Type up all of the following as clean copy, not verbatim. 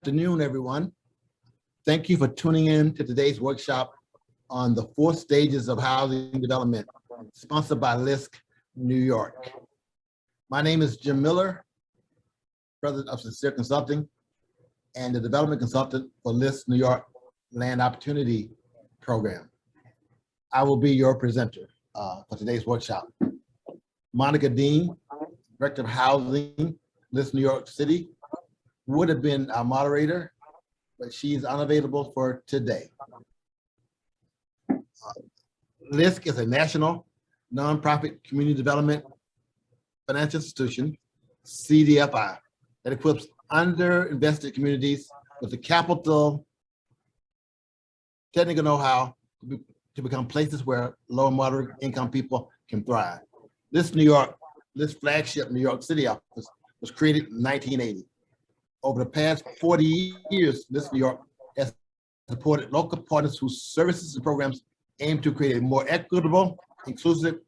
afternoon, everyone. Thank you for tuning in to today's workshop on the 4 stages of housing development, sponsored by LISC, New York. My name is Jim Miller, president of Sincere Consulting and the development consultant for LISC New York Land Opportunity Program. I will be your presenter for today's workshop. Monica Dean, Director of Housing, LISC New York City, would have been our moderator, but she's unavailable for today. LISC is a national nonprofit community development financial institution, CDFI, that equips underinvested communities with the capital, technical know-how to become places where low and moderate income people can thrive. This flagship New York City office was created in 1980. Over the past 40 years, LISC New York has supported local partners whose services and programs aim to create a more equitable, inclusive,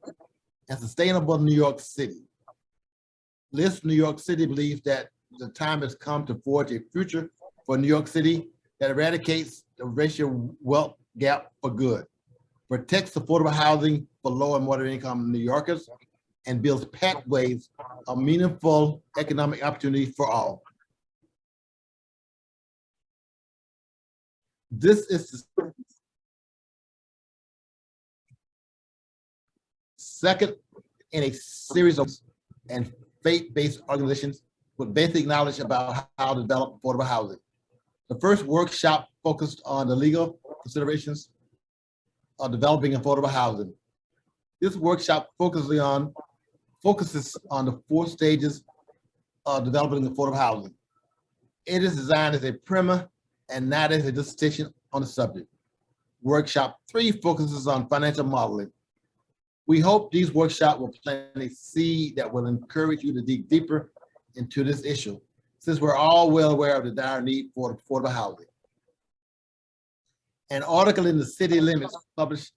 and sustainable New York City. LISC New York City believes that the time has come to forge a future for New York City that eradicates the racial wealth gap for good, protects affordable housing for low and moderate income New Yorkers, and builds pathways of meaningful economic opportunity for all. This is the second in a series of and faith-based organizations with basic knowledge about how to develop affordable housing. The first workshop focused on the legal considerations of developing affordable housing. This workshop focuses on the 4 stages of developing affordable housing. It is designed as a primer and not as a dissertation on the subject. Workshop 3 focuses on financial modeling. We hope these workshops will plant a seed that will encourage you to dig deeper into this issue, since we're all well aware of the dire need for affordable housing. An article in the City Limits published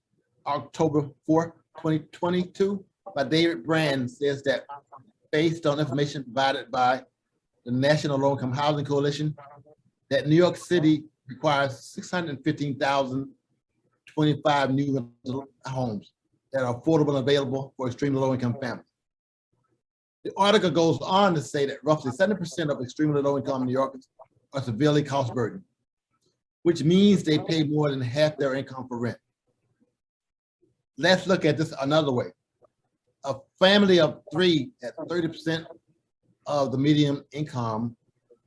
October 4, 2022 by David Brand says that based on information provided by the National Low Income Housing Coalition, that New York City requires 615,025 new homes that are affordable and available for extremely low income families. The article goes on to say that roughly 70% of extremely low income New Yorkers are severely cost burdened, which means they pay more than half their income for rent. Let's look at this another way. A family of 3 at 30% of the median income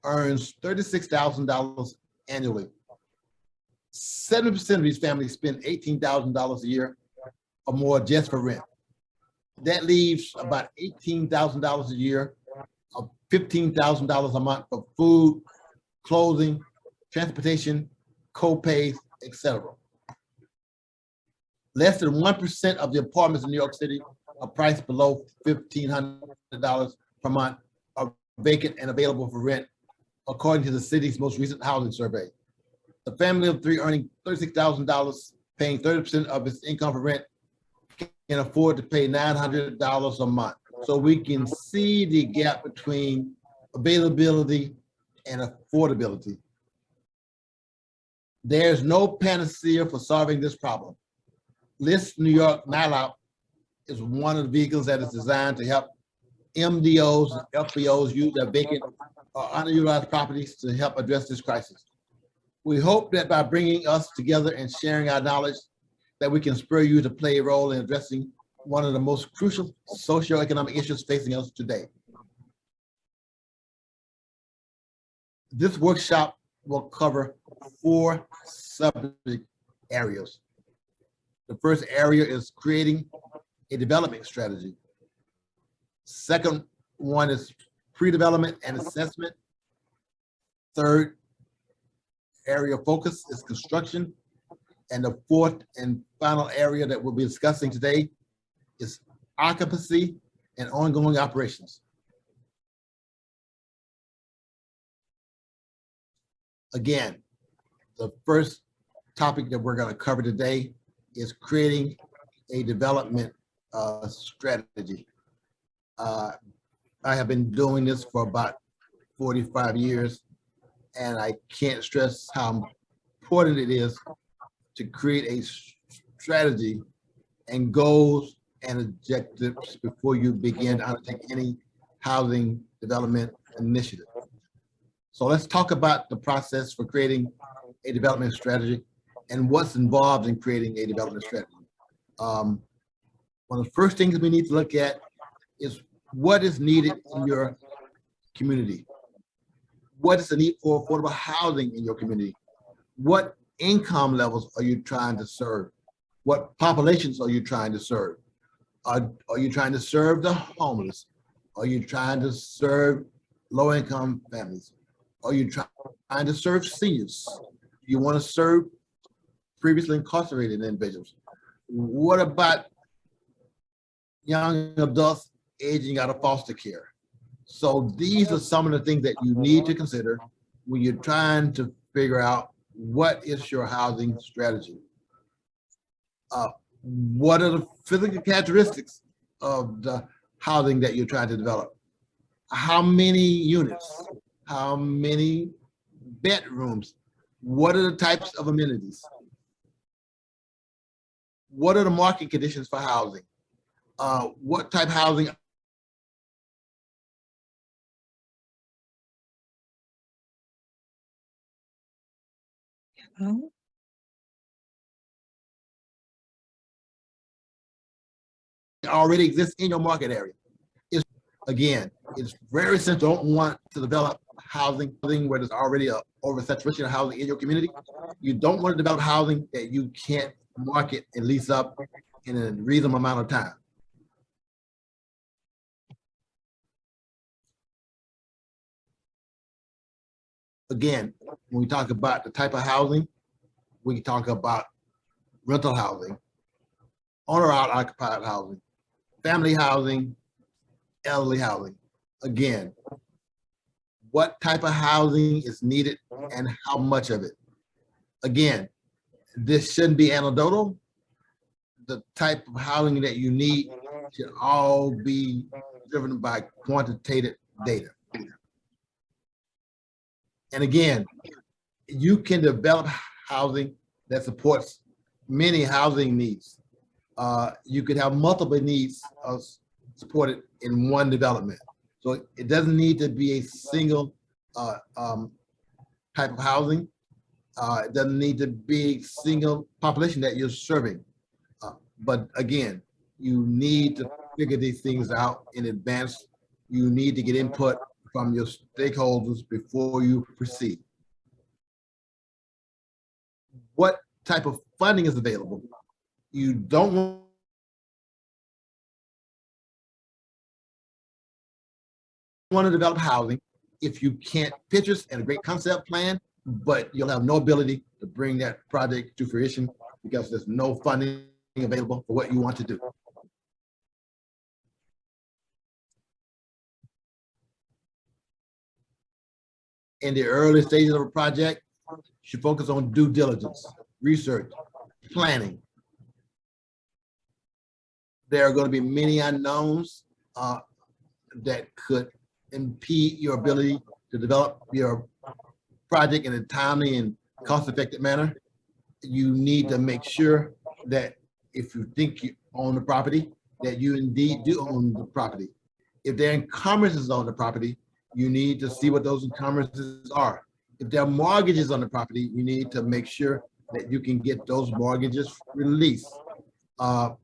earns $36,000 annually. 70% of these families spend $18,000 a year or more just for rent. That leaves about $18,000 a year, or $15,000 a month for food, clothing, transportation, co-pays, etc. Less than 1% of the apartments in New York City are priced below $1,500 per month, are vacant and available for rent, according to the city's most recent housing survey. A family of 3 earning $36,000, paying 30% of its income for rent, can afford to pay $900 a month. So we can see the gap between availability and affordability. There's no panacea for solving this problem. LISC New York NYLOP is one of the vehicles that is designed to help MDOs and FBOs use their vacant or underutilized properties to help address this crisis. We hope that by bringing us together and sharing our knowledge, that we can spur you to play a role in addressing one of the most crucial socioeconomic issues facing us today. This workshop will cover 4 subject areas. The first area is creating a development strategy. Second one is pre-development and assessment. Third area of focus is construction. And the 4th and final area that we'll be discussing today is occupancy and ongoing operations. Again, the first topic that we're going to cover today is creating a development strategy. I have been doing this for about 45 years, And I can't stress how important it is to create a strategy and goals and objectives before you begin to undertake any housing development initiative. So let's talk about the process for creating a development strategy and what's involved in creating a development strategy. One of the first things we need to look at is what is needed in your community. What is the need for affordable housing in your community? What income levels are you trying to serve? What populations are you trying to serve? Are you trying to serve the homeless? Are you trying to serve low-income families? Are you trying to serve seniors? Do you want to serve previously incarcerated individuals? What about young adults aging out of foster care? So these are some of the things that you need to consider when you're trying to figure out what is your housing strategy. What are the physical characteristics of the housing that you're trying to develop? How many units? How many bedrooms? What are the types of amenities? What are the market conditions for housing? What type of housing already exists in your market area? Again, it's very essential. Don't want to develop housing where there's already a oversaturation of housing in your community. You don't want to develop housing that you can't market and lease up in a reasonable amount of time. Again, when we talk about the type of housing, we talk about rental housing, owner-occupied housing, family housing, elderly housing. Again, what type of housing is needed and how much of it? Again, this shouldn't be anecdotal. The type of housing that you need should all be driven by quantitative data. And again, you can develop housing that supports many housing needs. You could have multiple needs supported in one development. So it doesn't need to be a single type of housing. It doesn't need to be a single population that you're serving. But again, you need to figure these things out in advance. You need to get input from your stakeholders before you proceed. What type of funding is available? You don't want to develop housing if you can't picture and a great concept plan, but you'll have no ability to bring that project to fruition because there's no funding available for what you want to do. In the early stages of a project, you should focus on due diligence, research, planning. There are going to be many unknowns that could impede your ability to develop your project in a timely and cost-effective manner. You need to make sure that if you think you own the property, that you indeed do own the property. If there are encumbrances on the property, you need to see what those encumbrances are. If there are mortgages on the property, you need to make sure that you can get those mortgages released.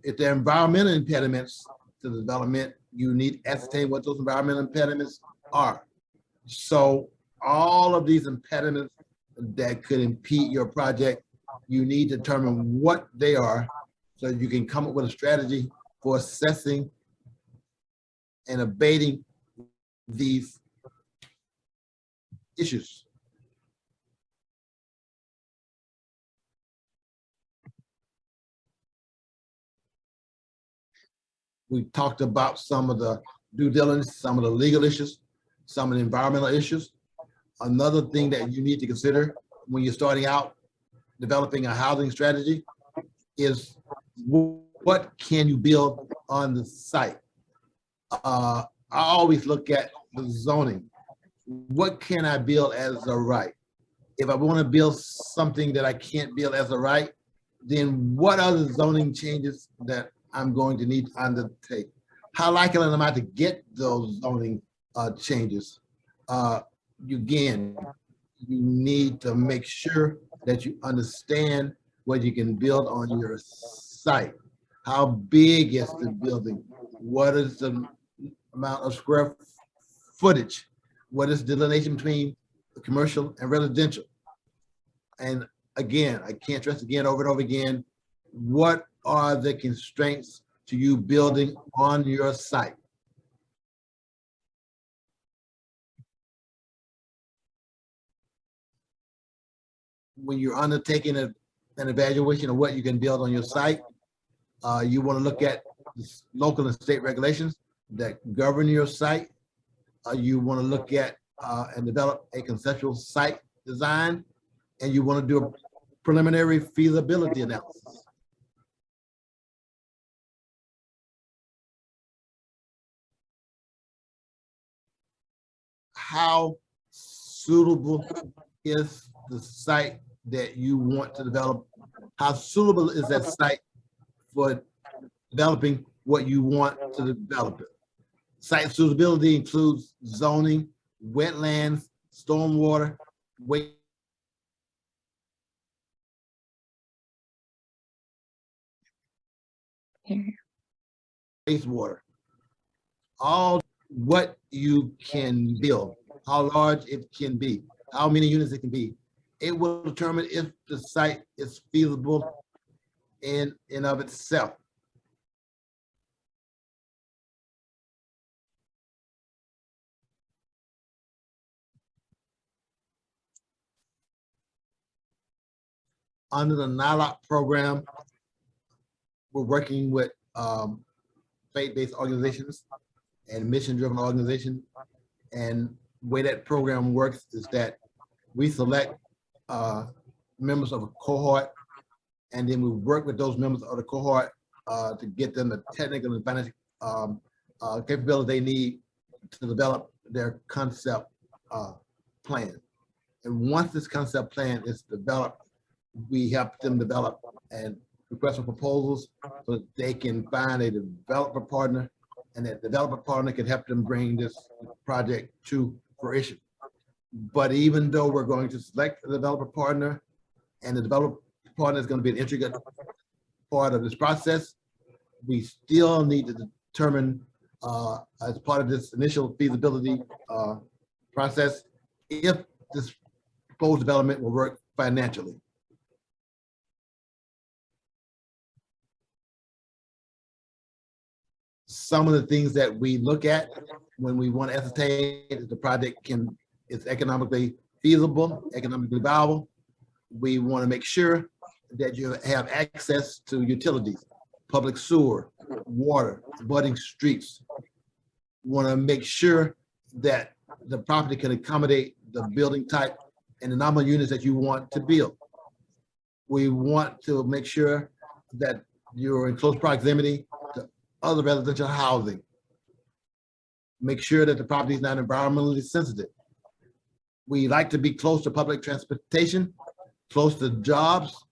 If there are environmental impediments to the development, you need to ascertain what those environmental impediments are. So all of these impediments that could impede your project, you need to determine what they are so you can come up with a strategy for assessing and abating these issues. We talked about some of the due diligence, some of the legal issues, some of the environmental issues. Another thing that you need to consider when you're starting out developing a housing strategy is what can you build on the site? I always look at the zoning. What can I build as a right? If I want to build something that I can't build as a right, then what are the zoning changes that I'm going to need to undertake? How likely am I to get those zoning changes? Again, you need to make sure that you understand what you can build on your site. How big is the building? What is the amount of square footage? What is the delineation between commercial and residential? And again, I can't stress again over and over again, what are the constraints to you building on your site? When you're undertaking an evaluation of what you can build on your site, you want to look at local and state regulations that govern your site. You want to look at and develop a conceptual site design, and you want to do a preliminary feasibility analysis. How suitable is the site that you want to develop? How suitable is that site for developing what you want to develop it? Site suitability includes zoning, wetlands, stormwater, wastewater, all what you can build, how large it can be, how many units it can be. It will determine if the site is feasible in and of itself. Under the NYLOP program, we're working with faith-based organizations and mission-driven organizations. And the way that program works is that we select members of a cohort, and then we work with those members of the cohort to get them the technical and financial capability they need to develop their concept plan. And once this concept plan is developed, we help them develop and request for proposals so that they can find a developer partner, and that developer partner can help them bring this project to fruition. But even though we're going to select a developer partner, and the developer partner is going to be an intricate part of this process, we still need to determine as part of this initial feasibility process if this proposed development will work financially. Some of the things that we look at when we want to ascertain if the project is economically feasible, economically viable, we want to make sure that you have access to utilities, public sewer, water, abutting streets. We want to make sure that the property can accommodate the building type and the number of units that you want to build. We want to make sure that you're in close proximity to other residential housing. Make sure that the property is not environmentally sensitive. We like to be close to public transportation, close to jobs,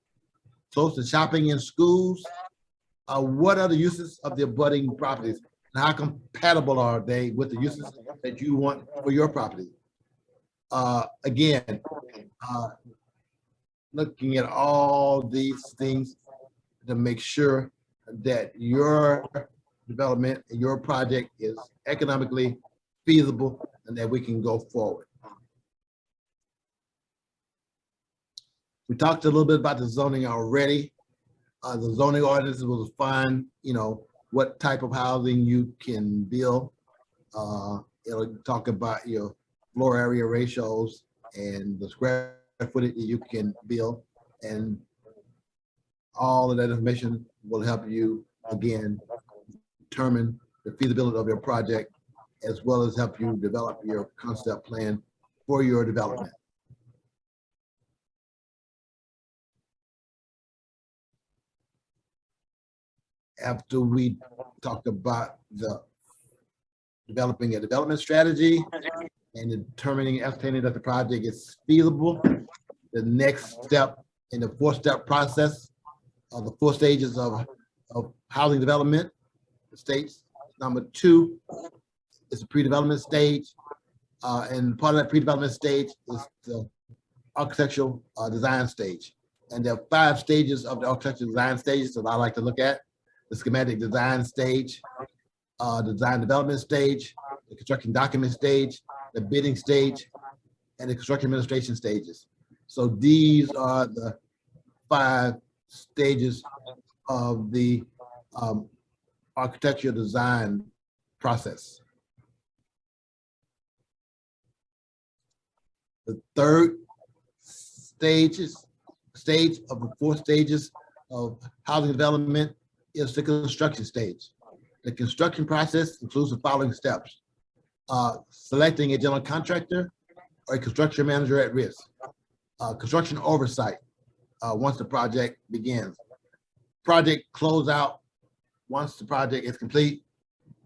close to shopping and schools. What are the uses of the abutting properties? And how compatible are they with the uses that you want for your property? Again, looking at all these things to make sure that your development and your project is economically feasible and that we can go forward. We talked a little bit about the zoning already. The zoning ordinance will define, what type of housing you can build. It'll talk about your floor area ratios and the square footage that you can build, and all of that information will help you, again, determine the feasibility of your project, as well as help you develop your concept plan for your development. After we talk about the developing a development strategy and determining, ascertaining that the project is feasible, the next step in the 4-step process of the 4 stages of housing development states. Number 2 is the pre-development stage. And part of that pre-development stage is the architectural design stage. And there are 5 stages of the architectural design stages that I like to look at: the schematic design stage, the design development stage, the construction document stage, the bidding stage, and the construction administration stages. So these are the 5 stages of the architectural design process. The 3rd stage of the 4 stages of housing development is the construction stage. The construction process includes the following steps: selecting a general contractor or a construction manager at risk, construction oversight once the project begins, project closeout once the project is complete,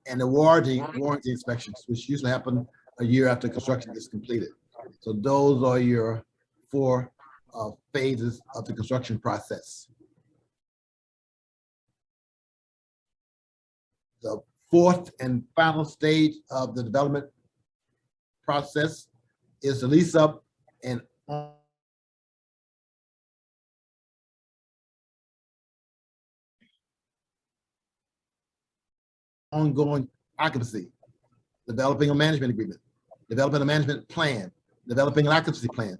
and the warranty inspections, which usually happen a year after construction is completed. So those are your 4 phases of the construction process. The 4th and final stage of the development process is the lease up and ongoing occupancy, developing a management agreement, developing a management plan, developing an occupancy plan,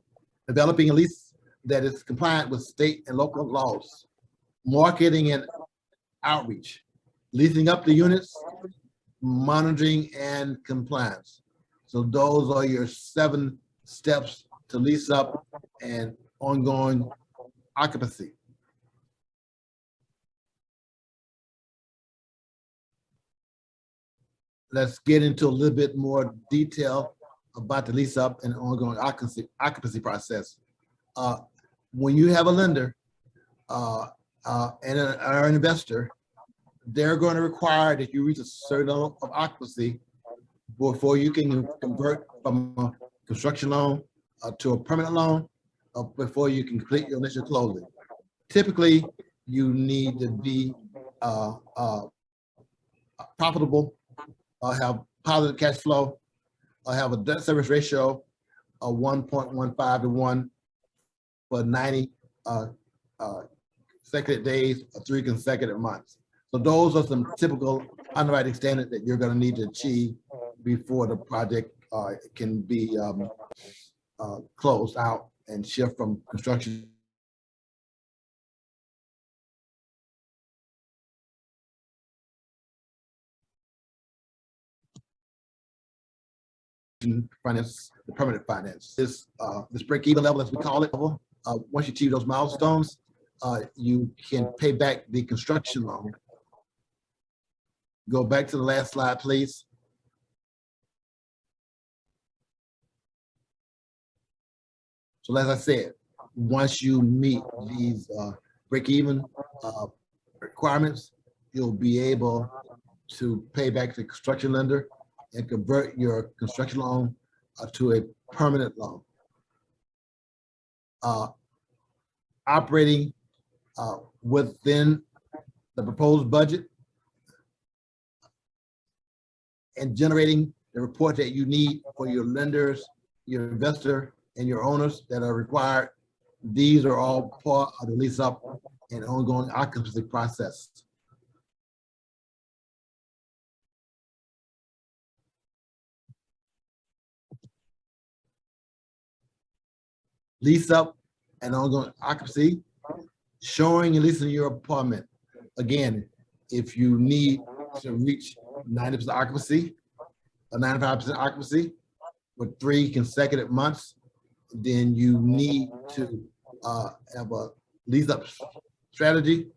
developing a lease that is compliant with state and local laws, marketing and outreach, leasing up the units, monitoring and compliance. So those are your 7 steps to lease up and ongoing occupancy. Let's get into a little bit more detail about the lease up and ongoing occupancy process. When you have a lender and an investor, they're going to require that you reach a certain level of occupancy before you can convert from a construction loan to a permanent loan, before you can complete your initial closing. Typically, you need to be profitable, have positive cash flow, have a debt service ratio of 1.15 to 1 for 90 consecutive days or 3 consecutive months. So those are some typical underwriting standards that you're going to need to achieve before the project can be closed out and shift from construction finance, the permanent finance. This break-even level, as we call it, once you achieve those milestones, you can pay back the construction loan. Go back to the last slide, please. So as I said, once you meet these break-even requirements, you'll be able to pay back the construction lender and convert your construction loan to a permanent loan. Operating within the proposed budget and generating the report that you need for your lenders, your investor, and your owners that are required. These are all part of the lease up and ongoing occupancy process. Lease up and ongoing occupancy, showing and leasing your apartment. Again, if you need to reach 90% occupancy or 95% occupancy for 3 consecutive months, then you need to have a lease up strategy,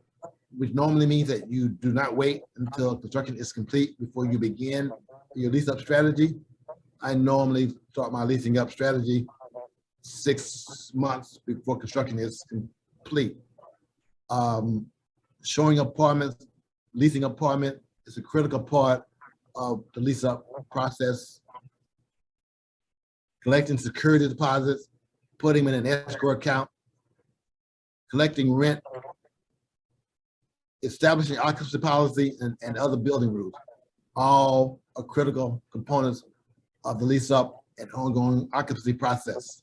which normally means that you do not wait until construction is complete before you begin your lease up strategy. I normally start my leasing up strategy 6 months before construction is complete. Showing apartments, leasing apartment is a critical part of the lease up process. Collecting security deposits putting them in an escrow account, collecting rent, establishing occupancy policy, and other building rules. All are critical components of the lease up and ongoing occupancy process.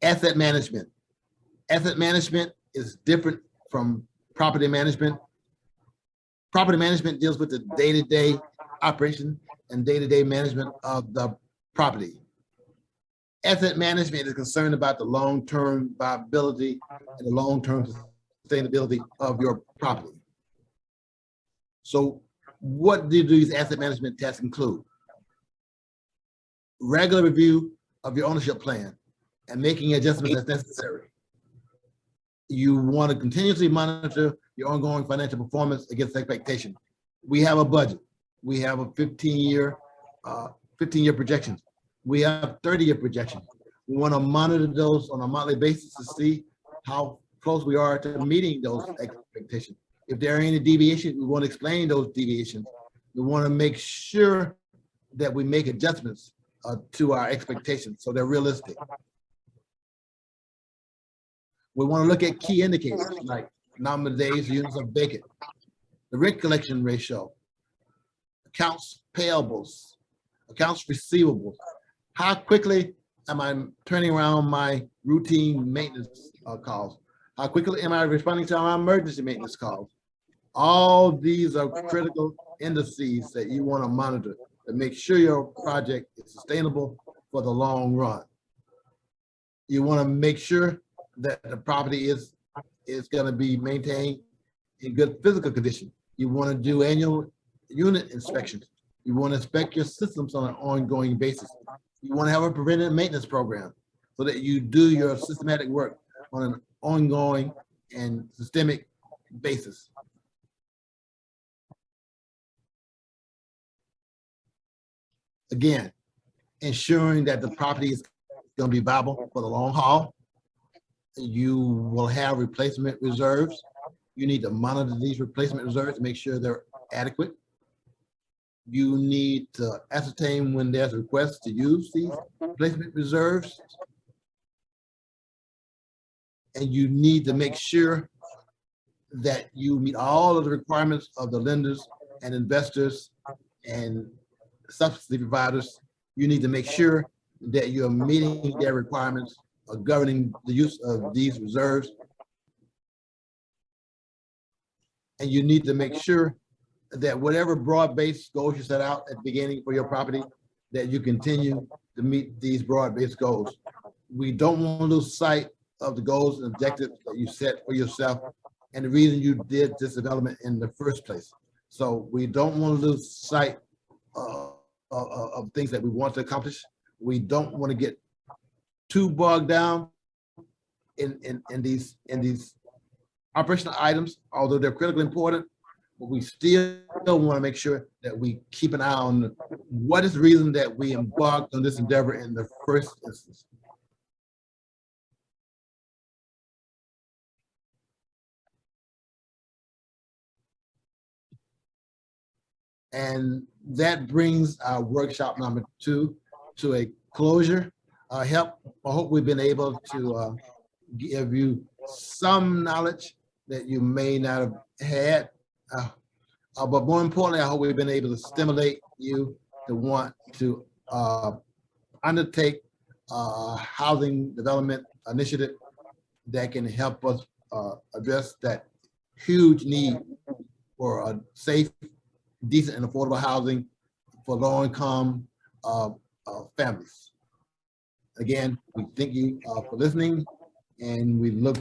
Asset management. Asset management is different from property management. Property management deals with the day-to-day operation and day-to-day management of the property. Asset management is concerned about the long-term viability and the long-term sustainability of your property. So what do these asset management tasks include? Regular review of your ownership plan and making adjustments as necessary. You want to continuously monitor your ongoing financial performance against expectation. We have a budget. We have a 15-year projections. We have 30-year projections. We want to monitor those on a monthly basis to see how close we are to meeting those expectations. If there are any deviations, we want to explain those deviations. We want to make sure that we make adjustments to our expectations so they're realistic. We want to look at key indicators like number of days units are vacant, the rent collection ratio, accounts payables, accounts receivables. How quickly am I turning around my routine maintenance calls? How quickly am I responding to my emergency maintenance calls? All these are critical indices that you want to monitor to make sure your project is sustainable for the long run. You want to make sure that the property is going to be maintained in good physical condition. You want to do annual unit inspections. You want to inspect your systems on an ongoing basis. You want to have a preventive maintenance program so that you do your systematic work on an ongoing and systemic basis. Again, ensuring that the property is going to be viable for the long haul. You will have replacement reserves. You need to monitor these replacement reserves to make sure they're adequate. You need to ascertain when there's requests to use these replacement reserves. And you need to make sure that you meet all of the requirements of the lenders and investors and subsidy providers. You need to make sure that you're meeting their requirements of governing the use of these reserves. And you need to make sure that whatever broad-based goals you set out at the beginning for your property, that you continue to meet these broad-based goals. We don't want to lose sight of the goals and objectives that you set for yourself and the reason you did this development in the first place. So we don't want to lose sight of things that we want to accomplish. We don't want to get too bogged down in these operational items, although they're critically important, but we still want to make sure that we keep an eye on what is the reason that we embarked on this endeavor in the first instance. And that brings our workshop number 2 to a closure. I hope we've been able to give you some knowledge that you may not have had. But more importantly, I hope we've been able to stimulate you to want to undertake a housing development initiative that can help us address that huge need for a safe, decent, and affordable housing for low-income families. Again, we thank you for listening, and we look